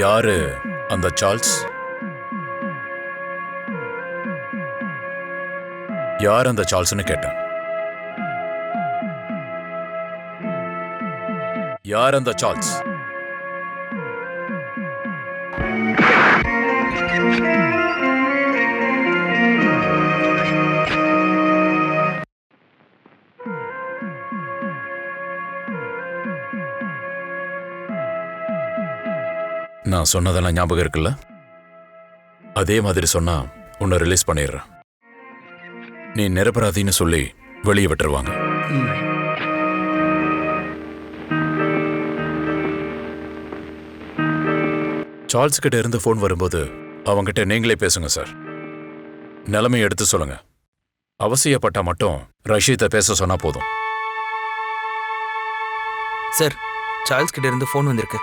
யாரு அந்த சார்ல்ஸ்? யார் அந்த சார்ல்ஸ்னு கேட்டேன். யார் அந்த சார்ல்ஸ்? நான் சொன்னதெல்லாம் ஞாபகம் இருக்குல்ல? அதே மாதிரி சொன்னா உன்னை ரிலீஸ் பண்ணிடுறேன். நீ நிரபராதின்னு சொல்லி வெளியே விட்டுருவாங்க. சார்ல்ஸ் கிட்ட இருந்து ஃபோன் வரும்போது அவங்கிட்ட நீங்களே பேசுங்க சார். நிலைமையை எடுத்து சொல்லுங்க. அவசியப்பட்டா மட்டும் ரஷீத்தை பேச சொன்னா போதும். சார், சார்ல்ஸ் கிட்ட இருந்து ஃபோன் வந்திருக்கு.